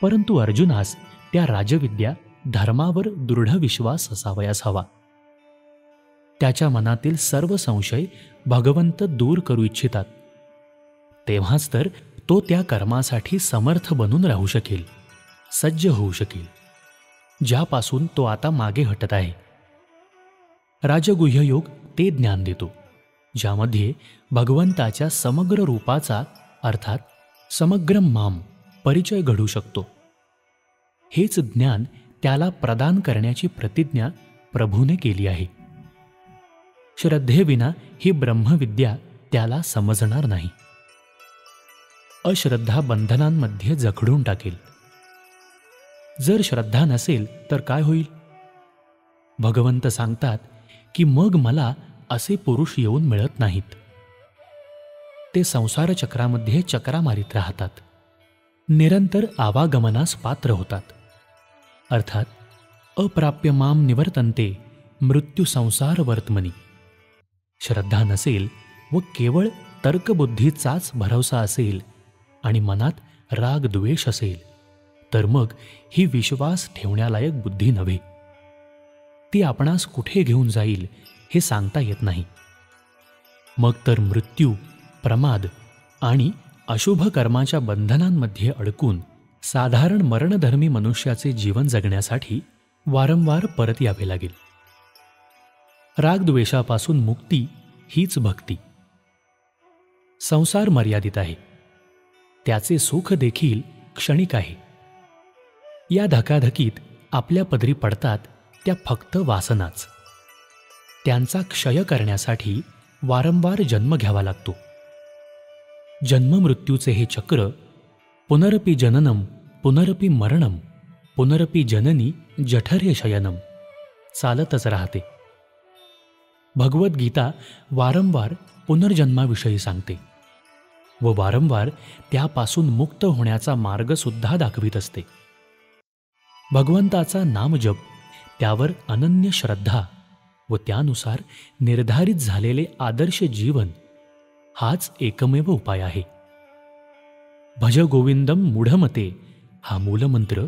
परंतु अर्जुनास त्या राजविद्या धर्मावर दृढ विश्वास असावयास हवा. त्याच्या मनातील सर्व संशय भगवंत दूर करू इच्छितात. तेव्हाच तर तो त्या कर्मासाठी समर्थ बनून राहू शकेल, सज्ज होऊ शकेल, ज्यापासून तो आता मागे हटत आहे. राजगुह्य योग ते ज्ञान देतो ज्यामध्ये भगवंताच्या समग्र रूपाचा अर्थात समग्र माम परिचय घडू शकतो. हेच ज्ञान त्याला प्रदान करण्याची प्रतिज्ञा प्रभूने केली आहे. श्रद्धेविना ही ब्रह्मविद्या त्याला समजणार नाही. अश्रद्धा बंधनांमध्ये जखडून टाकेल. जर श्रद्धा नसेल तर काय होईल? भगवंत सांगतात की मग मला असे पुरुष येऊन मिळत नाहीत. ते संसार चक्रामध्ये चक्रा मारीत राहतात, निरंतर आवागमनास पात्र होतात. अर्थात अप्राप्य माम निवर्तन्ते मृत्यू संसार वर्तमनी. श्रद्धा नसेल व केवळ तर्कबुद्धीचाच भरवसा असेल आणि मनात राग द्वेष असेल तर मग ही विश्वास ठेवण्यालायक बुद्धी नव्हे. ती आपणास कुठे घेऊन जाईल हे सांगता येत नाही. मग तर मृत्यू, प्रमाद आणि अशुभ कर्माच्या बंधनांमध्ये अडकून साधारण मरणधर्मी मनुष्याचे जीवन जगण्यासाठी वारंवार परत यावे लागेल. रागद्वेषापासून मुक्ती हीच भक्ती. संसार मर्यादित आहे, त्याचे सुख देखील क्षणिक आहे. या धकाधकीत आपल्या पदरी पडतात त्या फक्त वासनाच. त्यांचा क्षय करण्यासाठी वारंवार जन्म घ्यावा लागतो. जन्ममृत्यूचे हे चक्र पुनरपि जननम पुनरपि मरणम पुनरपि जननी जठरे शयनम चालतच राहते. भगवद्गीता वारंवार पुनर्जन्माविषयी सांगते व वारंवार त्यापासून मुक्त होण्याचा मार्गसुद्धा दाखवित असते. भगवंताचा नामजप, त्यावर अनन्य श्रद्धा व त्यानुसार निर्धारित झालेले आदर्श जीवन हाच एकमेव उपाय आहे. भज गोविंदम मूढमते हा मूलमंत्र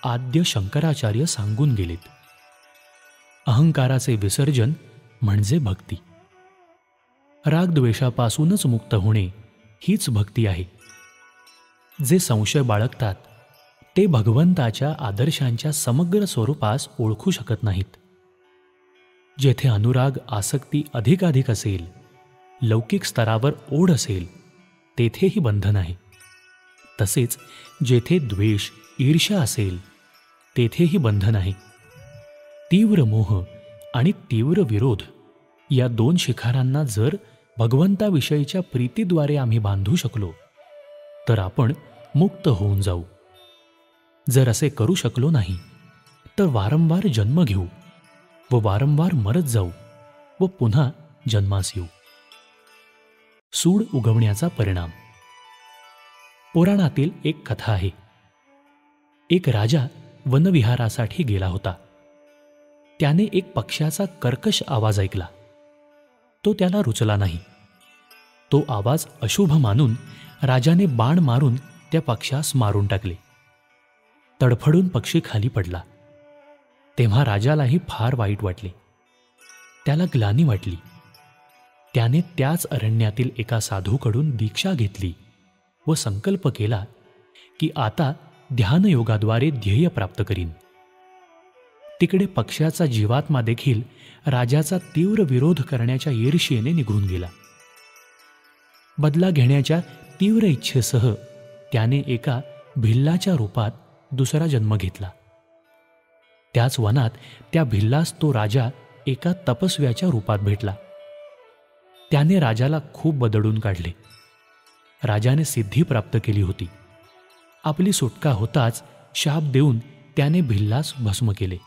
आद्य शंकराचार्य सांगून गेलेत. अहंकाराचे विसर्जन म्हणजे भक्ती. रागद्वेषापासूनच मुक्त होणे हीच भक्ती आहे. जे संशय बाळगतात ते भगवंताच्या आदर्शांच्या समग्र स्वरूपास ओळखू शकत नाहीत. जेथे अनुराग आसक्ती अधिकाधिक असेल, लौकिक स्तरावर ओढ असेल, तेथेही बंधन आहे. तसेच जेथे द्वेष, ईर्ष्या असेल, तेथेही बंधन आहे. तीव्र मोह आणि तीव्र विरोध या दोन शिखरांना जर भगवंताविषयीच्या प्रीतीद्वारे आम्ही बांधू शकलो तर आपण मुक्त होऊन जाऊ. जर असे करू शकलो नाही तर वारंवार जन्म घेऊ व वारंवार मरत जाऊ व पुन्हा जन्मास येऊ. सूड उगवण्याचा परिणाम. पुराणातील एक कथा आहे. एक राजा वनविहारासाठी गेला होता. त्याने एक पक्ष्याचा कर्कश आवाज ऐकला. तो त्याला रुचला नाही. तो आवाज अशुभ मानून राजाने बाण मारून त्या पक्ष्यास मारून टाकले. तडफडून पक्षी खाली पडला. तेव्हा राजालाही फार वाईट वाटले. त्याला ग्लानी वाटली. त्याने त्याच अरण्यातील एका साधूकडून दीक्षा घेतली व संकल्प केला की आता ध्यानयोगाद्वारे ध्येय प्राप्त करीन. तिकडे पक्ष्याचा जीवात्मा देखील राजाचा तीव्र विरोध करण्याच्या ईर्ष्येने निघून गेला. बदला घेण्याच्या तीव्र इच्छेसह त्याने एका भिल्लाच्या रूपात दुसरा जन्म घेतला. त्याच वनात त्या भिल्लास तो राजा एका तपस्व्याच्या रूपात भेटला. त्याने राजाला खूप बदडून काढले. राजाने सिद्धी प्राप्त केली होती. आपली सुटका होताच शाप देऊन त्याने भिल्लास भस्म केले.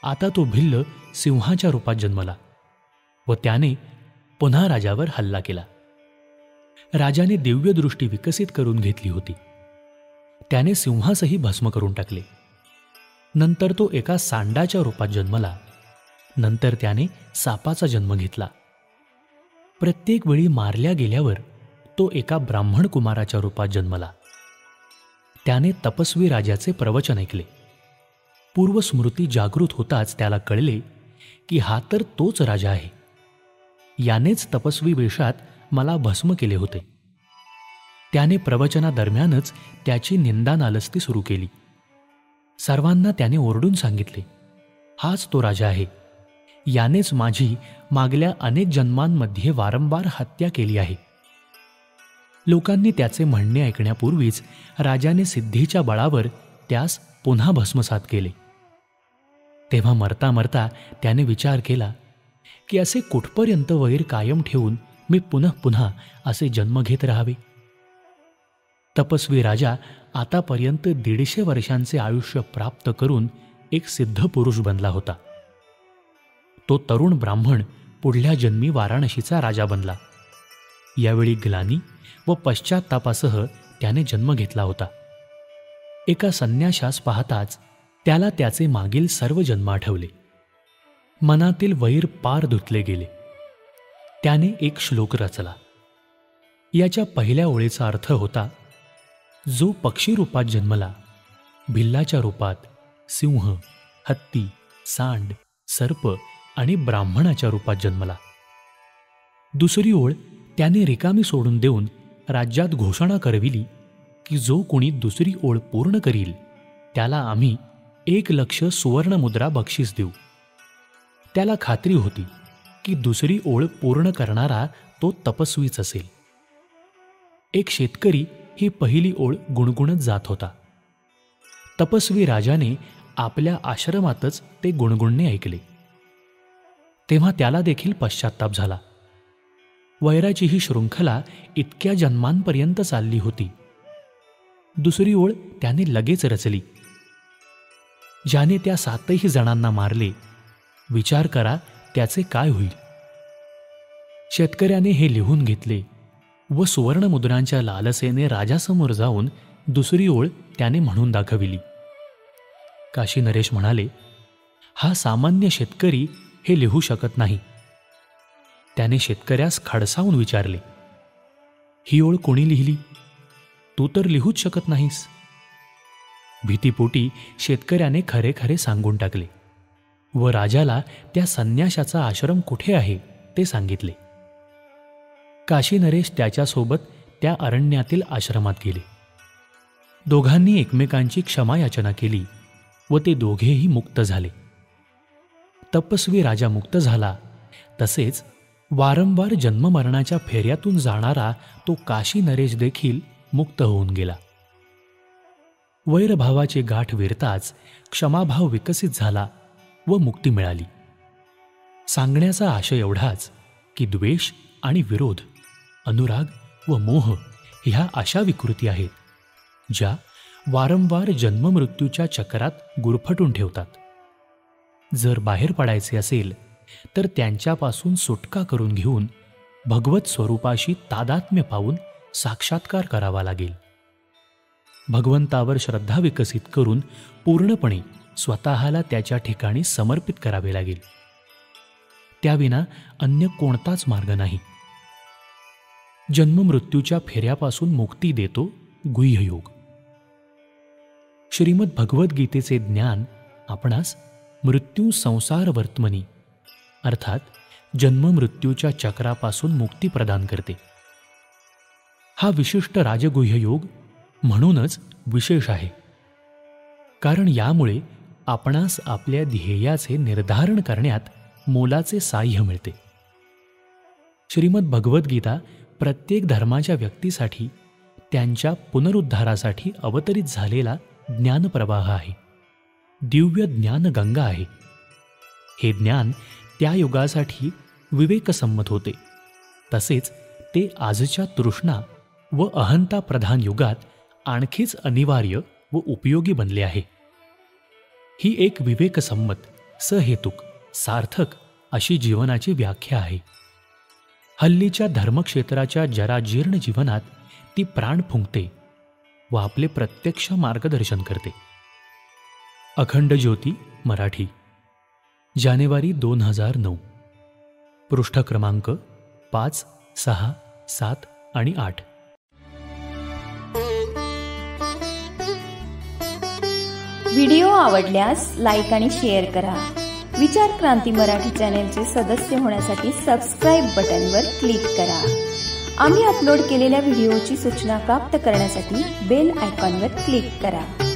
आता तो भिल्ल सिंहाच्या रूपात जन्मला व त्याने पुन्हा राजावर हल्ला केला. राजाने दिव्यदृष्टी विकसित करून घेतली होती. त्याने सिंहासही भस्म करून टाकले. नंतर तो एका सांडाच्या रूपात जन्मला. नंतर त्याने सापाचा जन्म घेतला. प्रत्येक वेळी मारल्या गेल्यावर तो एका ब्राह्मण कुमाराच्या रूपात जन्मला. त्याने तपस्वी राजाचे प्रवचन ऐकले. पूर्वस्मृती जागृत होताच त्याला कळले की हा तर तोच राजा आहे. यानेच तपस्वी वेशात मला भस्म केले होते. त्याने प्रवचनादरम्यानच त्याची निंदानालस्ती सुरू केली. सर्वांना त्याने ओरडून सांगितले, हाच तो राजा आहे. यानेच माझी मागल्या अनेक जन्मांमध्ये वारंवार हत्या केली आहे. लोकांनी त्याचे म्हणणे ऐकण्यापूर्वीच राजाने सिद्धीच्या बळावर त्यास पुन्हा भस्मसात केले. तेव्हा मरता मरता त्याने विचार केला की असे कुठपर्यंत वैर कायम ठेवून मी पुन्हा पुन्हा असे जन्म घेत राहावे. तपस्वी राजा आतापर्यंत 150 वर्षांचे आयुष्य प्राप्त करून एक सिद्ध पुरुष बनला होता. तो तरुण ब्राह्मण पुढल्या जन्मी वाराणसीचा राजा बनला. यावेळी ग्लानी व पश्चात्तापासह त्याने जन्म घेतला होता. एका संन्याशास पाहताच त्याला त्याचे मागील सर्व जन्म आठवले. मनातील वैर पार धुतले गेले. त्याने एक श्लोक रचला. याच्या पहिल्या ओळीचा अर्थ होता, जो पक्षी रूपात जन्मला, भिल्लाच्या रूपात, सिंह, हत्ती, सांड, सर्प आणि ब्राह्मणाच्या रूपात जन्मला. दुसरी ओळ त्याने रिकामी सोडून देऊन राज्यात घोषणा करविली की जो कोणी दुसरी ओळ पूर्ण करील त्याला आम्ही 1,00,000 सुवर्णमुद्रा बक्षीस देऊ. त्याला खात्री होती की दुसरी ओळ पूर्ण करणारा तो तपस्वीच असेल. एक शेतकरी ही पहिली ओळ गुणगुणत जात होता. तपस्वी राजाने आपल्या आश्रमातच ते गुणगुणणे ऐकले. तेव्हा त्याला देखील पश्चात्ताप झाला. वैराची ही शृंखला इतक्या जन्मांपर्यंत चालली होती. दुसरी ओळ त्याने लगेच रचली. ज्याने त्या 7ही जणांना मारले, विचार करा त्याचे काय होईल. शेतकऱ्याने हे लिहून घेतले व सुवर्णमुद्रांच्या लालसेने राजासमोर जाऊन दुसरी ओळ त्याने म्हणून दाखविली. काशी नरेश म्हणाले, हा सामान्य शेतकरी हे लिहू शकत नाही. त्याने शेतकऱ्यास खडसावून विचारले, ही ओळ कोणी लिहिली? तू तर लिहूच शकत नाहीस. भीतीपोटी शेतकऱ्याने खरे खरे सांगून टाकले व राजाला त्या संन्याशाचा आश्रम कुठे आहे ते सांगितले. काशी नरेश त्याच्यासोबत त्या अरण्यातील आश्रमात गेले. दोघांनी एकमेकांची क्षमायाचना केली व ते दोघेही मुक्त झाले. तपस्वी राजा मुक्त झाला, तसेच वारंवार जन्ममरणाच्या फेऱ्यातून जाणारा तो काशी नरेश देखील मुक्त होऊन गेला. वैरभावाचे गाठ विरताच क्षमाभाव विकसित झाला व मुक्ती मिळाली. सांगण्याचा आशय एवढाच की द्वेष आणि विरोध, अनुराग व मोह ह्या अशा विकृती आहेत ज्या वारंवार जन्ममृत्यूच्या चक्रात गुरफटून ठेवतात. जर बाहेर पडायचे असेल तर त्यांच्यापासून सुटका करून घेऊन भगवत स्वरूपाशी तादात्म्य पावून साक्षात्कार करावा लागेल. भगवंतावर श्रद्धा विकसित करून पूर्णपणे स्वतःला त्याच्या ठिकाणी समर्पित करावे लागेल. त्याविना अन्य कोणताच मार्ग नाही. जन्ममृत्यूच्या फेऱ्यापासून मुक्ती देतो गुह्ययोग. श्रीमद भगवद्गीतेचे ज्ञान आपणास मृत्यू संसार वर्तमनी अर्थात जन्ममृत्यूच्या चक्रापासून मुक्ती प्रदान करते. हा विशिष्ट राजगुह्य योग म्हणूनच विशेष आहे, कारण यामुळे आपणास आपल्या ध्येयाचे निर्धारण करण्यात मोलाचे साह्य मिळते. श्रीमद भगवद्गीता प्रत्येक धर्माच्या व्यक्तीसाठी त्यांच्या पुनरुद्धारासाठी अवतरित झालेला ज्ञानप्रवाह आहे. दिव्य ज्ञानगंगा आहे. हे ज्ञान त्या युगासाठी विवेकसंमत होते, तसेच ते आजच्या तृष्णा व अहंता प्रधान युगात आणखीच अनिवार्य व उपयोगी बनले आहे. ही एक विवेकसंमत, सहेतुक, सार्थक अशी जीवनाची व्याख्या आहे. हल्लीच्या धर्मक्षेत्राच्या जराजीर्ण जीवनात ती प्राण फुंकते व आपले प्रत्यक्ष मार्गदर्शन करते. अखंड ज्योती मराठी, जानेवारी 2009. पृष्ठ क्रमांक 5, 6, 7 आणि 8. व्हिडिओ आवडल्यास लाईक आणि शेअर करा. विचार क्रांती मराठी चॅनेलचे सदस्य होण्यासाठी सबस्क्राईब बटनवर क्लिक करा. आम्ही अपलोड केलेल्या व्हिडिओची सूचना प्राप्त करण्यासाठी बेल आयकॉनवर क्लिक करा.